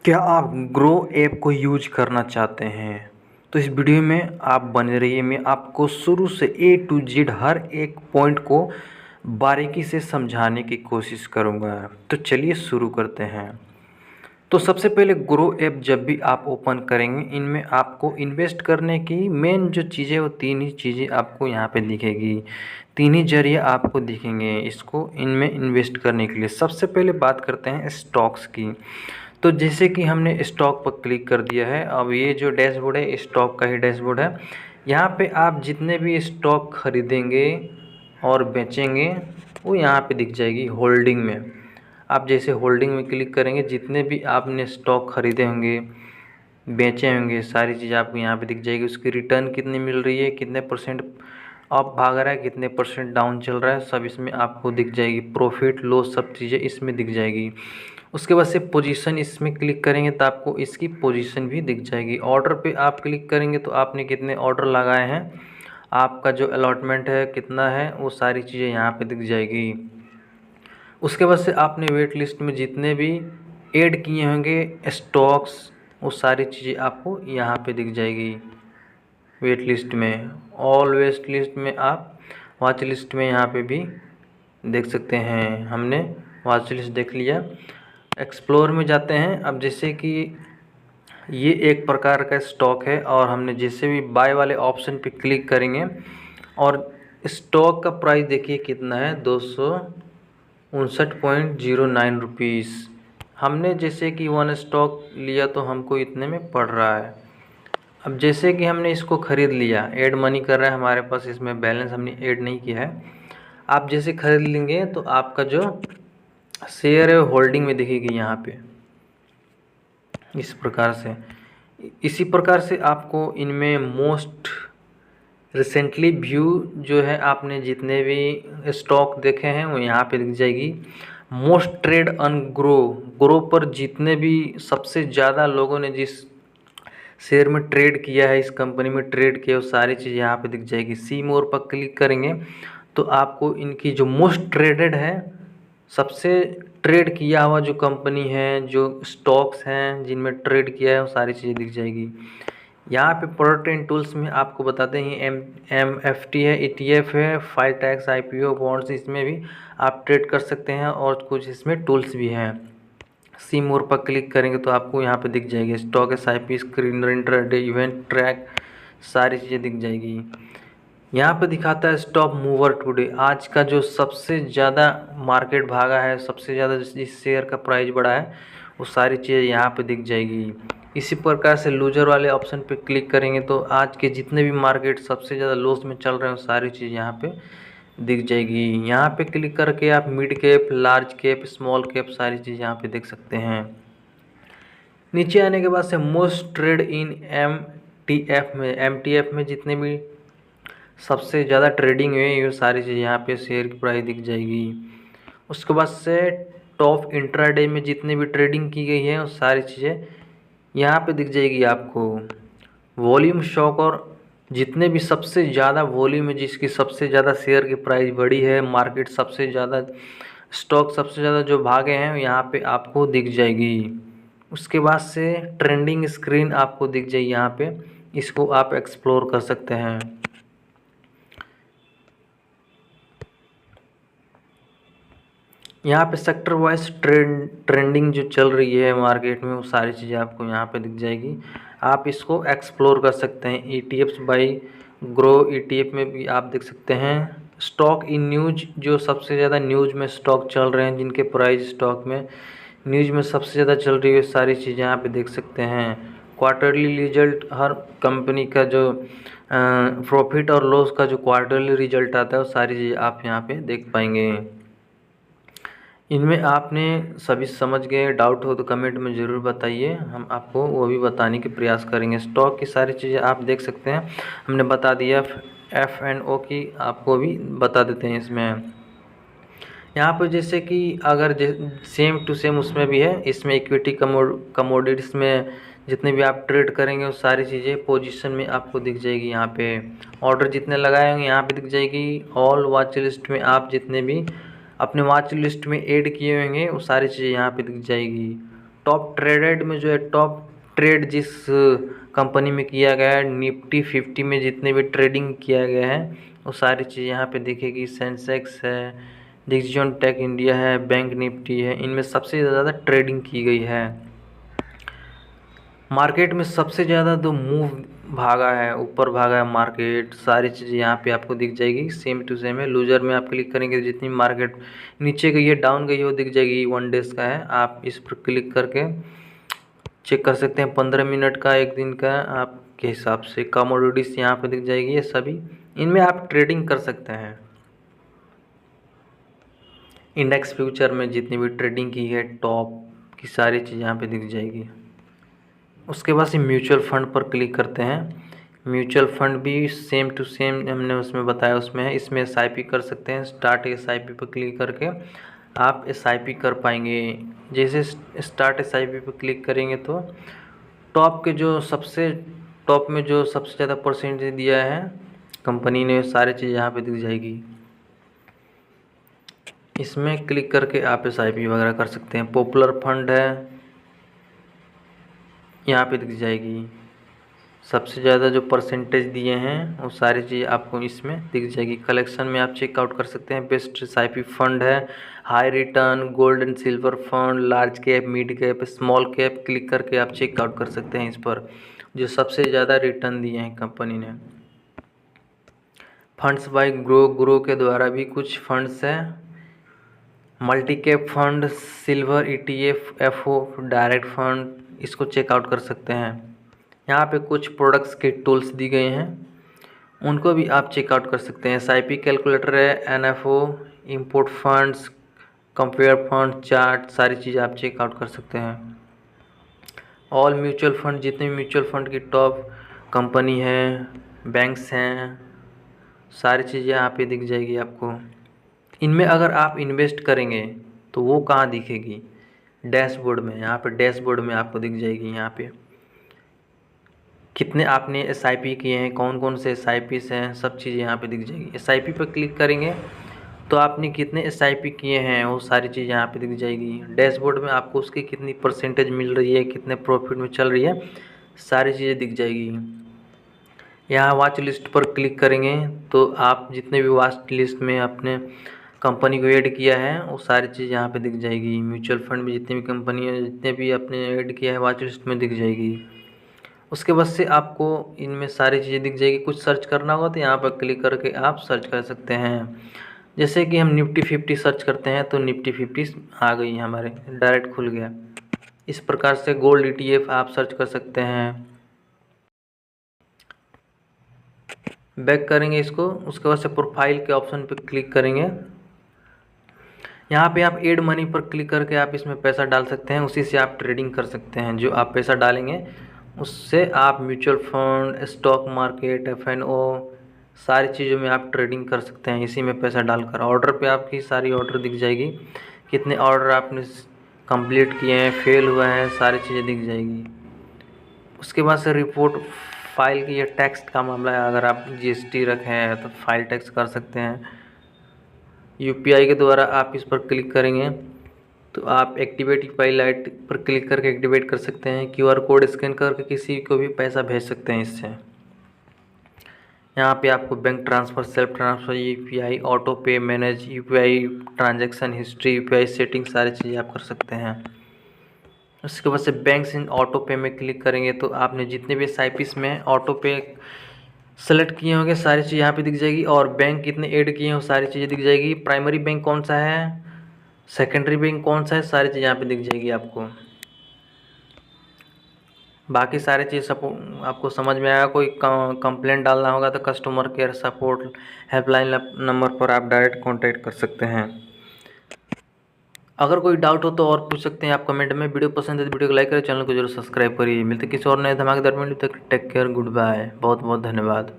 क्या आप grow app को यूज करना चाहते हैं? तो इस वीडियो में आप बने रहिए। मैं आपको शुरू से ए टू जेड हर एक पॉइंट को बारीकी से समझाने की कोशिश करूंगा। तो चलिए शुरू करते हैं। तो सबसे पहले ग्रो ऐप जब भी आप ओपन करेंगे, इनमें आपको इन्वेस्ट करने की मेन जो चीज़ें वो तीन ही चीज़ें आपको यहाँ पे दिखेगी। तीन ही जरिए आपको दिखेंगे इसको इनमें इन्वेस्ट करने के लिए। सबसे पहले बात करते हैं स्टॉक्स की। तो जैसे कि हमने स्टॉक पर क्लिक कर दिया है। अब ये जो डैशबोर्ड है स्टॉक का ही डैशबोर्ड है। यहाँ पे आप जितने भी स्टॉक खरीदेंगे और बेचेंगे वो यहाँ पे दिख जाएगी होल्डिंग में। आप जैसे होल्डिंग में क्लिक करेंगे, जितने भी आपने स्टॉक खरीदे होंगे, बेचे होंगे, सारी चीज़ आपको यहाँ पे दिख जाएगी। उसकी रिटर्न कितनी मिल रही है, कितने परसेंट अप भाग रहा है, कितने परसेंट डाउन चल रहा है, सब इसमें आपको दिख जाएगी। प्रॉफिट लॉस सब चीज़ें इसमें दिख जाएगी। उसके बाद से पोजीशन इसमें क्लिक करेंगे तो आपको इसकी पोजीशन भी दिख जाएगी। ऑर्डर पे आप क्लिक करेंगे तो आपने कितने ऑर्डर लगाए हैं, आपका जो अलॉटमेंट है कितना है, वो सारी चीज़ें यहाँ पे दिख जाएगी। उसके बाद से आपने वेट लिस्ट में जितने भी ऐड किए होंगे स्टॉक्स, वो सारी चीज़ें आपको यहाँ पे दिख जाएगी। वेट लिस्ट में, ऑल वेट लिस्ट में, आप वॉच लिस्ट में यहाँ पे भी देख सकते हैं। हमने वॉच लिस्ट देख लिया। एक्सप्लोर में जाते हैं। अब जैसे कि ये एक प्रकार का स्टॉक है और हमने जैसे भी बाय वाले ऑप्शन पे क्लिक करेंगे और स्टॉक का प्राइस देखिए कितना है, 259.09 रुपीज़। हमने जैसे कि वन स्टॉक लिया तो हमको इतने में पड़ रहा है। अब जैसे कि हमने इसको ख़रीद लिया, ऐड मनी कर रहा है हमारे पास, इसमें बैलेंस हमने ऐड नहीं किया है। आप जैसे ख़रीद लेंगे तो आपका जो शेयर है होल्डिंग में दिखेगी यहाँ पे इस प्रकार से। इसी प्रकार से आपको इनमें मोस्ट रिसेंटली व्यू जो है, आपने जितने भी स्टॉक देखे हैं वो यहाँ पे दिख जाएगी। मोस्ट ट्रेड ऑन ग्रो पर जितने भी सबसे ज़्यादा लोगों ने जिस शेयर में ट्रेड किया है, इस कंपनी में ट्रेड किया, वो सारी चीज़ यहाँ पे दिख जाएगी। सी मोर पर क्लिक करेंगे तो आपको इनकी जो मोस्ट ट्रेडेड है, सबसे ट्रेड किया हुआ जो कंपनी है, जो स्टॉक्स हैं जिनमें ट्रेड किया है, वो सारी चीज़ें दिख जाएगी। यहाँ पे प्रोडक्ट एंड टूल्स में आपको बताते हैं MFT है, ETF है, फाइलटैक्स, IPO, बॉन्ड्स, इसमें भी आप ट्रेड कर सकते हैं और कुछ इसमें टूल्स भी हैं। सी मोर पर क्लिक करेंगे तो आपको यहाँ पे दिख जाएगी stock SIP, screen intraday, event track, सारी चीज़ें दिख जाएगी। यहाँ पे दिखाता है स्टॉक मूवर टुडे, आज का जो सबसे ज़्यादा मार्केट भागा है, सबसे ज़्यादा जिस शेयर का प्राइस बढ़ा है, वो सारी चीज़ें यहाँ पे दिख जाएगी। इसी प्रकार से लूजर वाले ऑप्शन पे क्लिक करेंगे तो आज के जितने भी मार्केट सबसे ज़्यादा लॉस में चल रहे हैं, वो सारी चीज़ यहाँ पे दिख जाएगी। यहाँ पे क्लिक करके आप mid cap, large cap, small cap, सारी चीज़ यहाँ पे देख सकते हैं। नीचे आने के बाद से मोस्ट ट्रेड इन MTF में जितने भी सबसे ज़्यादा ट्रेडिंग हुई ये सारी चीज़ यहाँ पे शेयर की प्राइस दिख जाएगी। उसके बाद से टॉप इंट्राडे में जितने भी ट्रेडिंग की गई है वो सारी चीज़ें यहाँ पे दिख जाएगी आपको। वॉल्यूम शॉक और जितने भी सबसे ज़्यादा वॉल्यूम है, जिसकी सबसे ज़्यादा शेयर की प्राइस बढ़ी है, मार्केट सबसे ज़्यादा, स्टॉक सबसे ज़्यादा जो भागे हैं यहाँ पे आपको दिख जाएगी। उसके बाद से ट्रेंडिंग स्क्रीन आपको दिख जाएगी यहाँ पे, इसको आप एक्सप्लोर कर सकते हैं। यहाँ पे सेक्टर वाइज ट्रेंडिंग जो चल रही है मार्केट में, वो सारी चीज़ें आपको यहाँ पे दिख जाएगी। आप इसको एक्सप्लोर कर सकते हैं। ETFs बाई ग्रो ETF में भी आप देख सकते हैं। स्टॉक इन न्यूज, जो सबसे ज़्यादा न्यूज में स्टॉक चल रहे हैं, जिनके प्राइस स्टॉक में न्यूज में सबसे ज़्यादा चल रही है, सारी चीज़ें यहाँ पे देख सकते हैं। क्वार्टरली रिजल्ट, हर कंपनी का जो प्रॉफिट और लॉस का जो क्वार्टरली रिजल्ट आता है, वो सारी चीज़ें आप यहाँ पे देख पाएंगे। इनमें आपने सभी समझ गए, डाउट हो तो कमेंट में ज़रूर बताइए, हम आपको वो भी बताने के प्रयास करेंगे। स्टॉक की सारी चीज़ें आप देख सकते हैं, हमने बता दिया। F&O की आपको भी बता देते हैं इसमें। यहाँ पर जैसे कि अगर सेम टू सेम उसमें भी है, इसमें इक्विटी कमोडिटीज में जितने भी आप ट्रेड करेंगे वो सारी चीज़ें पोजीशन में आपको दिख जाएगी। यहाँ पे ऑर्डर जितने लगाए होंगे यहाँ पे दिख जाएगी। ऑल वॉच लिस्ट में आप जितने भी अपने वॉच लिस्ट में ऐड किए होंगे वो सारी चीज़ें यहाँ पे दिख जाएगी। टॉप ट्रेडेड में जो है टॉप ट्रेड जिस कंपनी में किया गया है, निफ्टी 50 में जितने भी ट्रेडिंग किया गया है वो सारी चीज़ यहाँ पे दिखेगी। सेंसेक्स है, डिसीजन टेक इंडिया है, बैंक निफ्टी है, इनमें सबसे ज़्यादा ट्रेडिंग की गई है। मार्केट में सबसे ज़्यादा जो मूव भागा है, ऊपर भागा है मार्केट, सारी चीज़ें यहाँ पे आपको दिख जाएगी, सेम टू सेम है। लूजर में आप क्लिक करेंगे जितनी मार्केट नीचे गई है, डाउन गई है, वो दिख जाएगी। 1 डेज का है, आप इस पर क्लिक करके चेक कर सकते हैं। 15 मिनट का, 1 दिन का, आपके हिसाब से। कमोडिटीज़ यहाँ पे दिख जाएगी, ये सभी इनमें आप ट्रेडिंग कर सकते हैं। इंडेक्स फ्यूचर में जितनी भी ट्रेडिंग की है टॉप की सारी चीज़ यहाँ पे दिख जाएगी। उसके बाद से म्यूचुअल फंड पर क्लिक करते हैं। म्यूचुअल फंड भी सेम टू सेम हमने उसमें बताया, उसमें है। इसमें SIP कर सकते हैं। स्टार्ट SIP पर क्लिक करके आप SIP कर पाएंगे। जैसे स्टार्ट SIP पर क्लिक करेंगे तो टॉप के जो सबसे टॉप में जो सबसे ज़्यादा परसेंटेज दिया है कंपनी ने, सारी चीज़ यहाँ पे दिख जाएगी। इसमें क्लिक करके आप SIP वगैरह कर सकते हैं। पॉपुलर फंड है, यहाँ पे दिख जाएगी। सबसे ज़्यादा जो परसेंटेज दिए हैं वो सारी चीज़ आपको इसमें दिख जाएगी। कलेक्शन में आप चेकआउट कर सकते हैं। बेस्ट SIP फंड है, high return, gold and silver fund, large cap, mid cap, small cap, click करके आप चेकआउट कर सकते हैं इस पर जो सबसे ज़्यादा रिटर्न दिए हैं कंपनी ने। फंड्स बाय ग्रो के द्वारा भी कुछ फंड्स हैं। Multi cap fund, silver ETF, FO direct fund, इसको चेकआउट कर सकते हैं। यहाँ पे कुछ प्रोडक्ट्स के टूल्स दी गए हैं, उनको भी आप चेकआउट कर सकते हैं। SIP कैलकुलेटर है, NFO, import funds, compare fund, chart, सारी चीज़ आप चेकआउट कर सकते हैं। ऑल म्यूचुअल फंड, जितने म्यूचुअल फंड की टॉप कंपनी है, बैंक्स हैं, सारी चीज़ें यहाँ पे दिख जाएगी आपको। इनमें अगर आप इन्वेस्ट करेंगे तो वो कहाँ दिखेगी? डैशबोर्ड में। यहाँ पे डैशबोर्ड में आपको दिख जाएगी। यहाँ पे कितने आपने SIP किए हैं, कौन कौन से SIPs हैं, सब चीज़ें यहाँ पे दिख जाएगी। SIP पर क्लिक करेंगे तो आपने कितने SIP किए हैं वो सारी चीज़ यहाँ पे दिख जाएगी। डैशबोर्ड में आपको उसकी कितनी परसेंटेज मिल रही है, कितने प्रॉफिट में चल रही है, सारी चीज़ें दिख जाएगी। यहाँ वॉच लिस्ट पर क्लिक करेंगे तो आप जितने भी वॉच लिस्ट में आपने कंपनी को ऐड किया है वो सारी चीज़ यहाँ पे दिख जाएगी। म्यूचुअल फंड में जितनी भी कंपनी है, जितने भी आपने ऐड किया है वॉच लिस्ट में दिख जाएगी। उसके बाद से आपको इनमें सारी चीज़ें दिख जाएगी। कुछ सर्च करना होगा तो यहाँ पर क्लिक करके आप सर्च कर सकते हैं। जैसे कि हम निफ्टी 50 सर्च करते हैं तो निफ्टी 50 आ गई हमारे, डायरेक्ट खुल गया। इस प्रकार से गोल्ड ETF आप सर्च कर सकते हैं। बैक करेंगे इसको, उसके बाद से प्रोफाइल के ऑप्शन पर क्लिक करेंगे। यहाँ पे आप एड मनी पर क्लिक करके आप इसमें पैसा डाल सकते हैं, उसी से आप ट्रेडिंग कर सकते हैं। जो आप पैसा डालेंगे उससे आप mutual fund, stock market, FNO, सारी चीज़ों में आप ट्रेडिंग कर सकते हैं इसी में पैसा डालकर। ऑर्डर पे आपकी सारी ऑर्डर दिख जाएगी, कितने ऑर्डर आपने कंप्लीट किए हैं, फेल हुआ है, सारी चीज़ें दिख जाएगी। उसके बाद से रिपोर्ट फाइल की, ये टैक्स का मामला है। अगर आप GST रखे हैं तो फाइल टैक्स कर सकते हैं। UPI के द्वारा आप इस पर क्लिक करेंगे तो आप एक्टिवेट UPI लाइट पर क्लिक करके एक्टिवेट कर सकते हैं। QR कोड स्कैन करके किसी को भी पैसा भेज सकते हैं इससे। यहाँ पे आपको bank transfer, self transfer, UPI, auto pay, manage UPI, transaction history, UPI setting, सारी चीज़ें आप कर सकते हैं। उसके बाद से बैंक्स इन ऑटो पे में क्लिक करेंगे तो आपने जितने भी SIPs में ऑटो पे सेलेक्ट किए होंगे सारी चीज़ यहाँ पे दिख जाएगी। और बैंक कितने ऐड किए हैं वो सारी चीज़ें दिख जाएगी। प्राइमरी बैंक कौन सा है, सेकेंडरी बैंक कौन सा है, सारी चीज़ यहाँ पे दिख जाएगी आपको। बाकी सारी चीज़ आपको समझ में आएगा। कोई कंप्लेंट डालना होगा तो customer care support helpline number पर आप डायरेक्ट कांटेक्ट कर सकते हैं। अगर कोई डाउट हो तो और पूछ सकते हैं आप कमेंट में। वीडियो पसंद है तो वीडियो को लाइक करें, चैनल को जरूर सब्सक्राइब करिए। मिलते किसी और नए धमाकेदार वीडियो तक। टेक केयर, गुड बाय, बहुत बहुत धन्यवाद।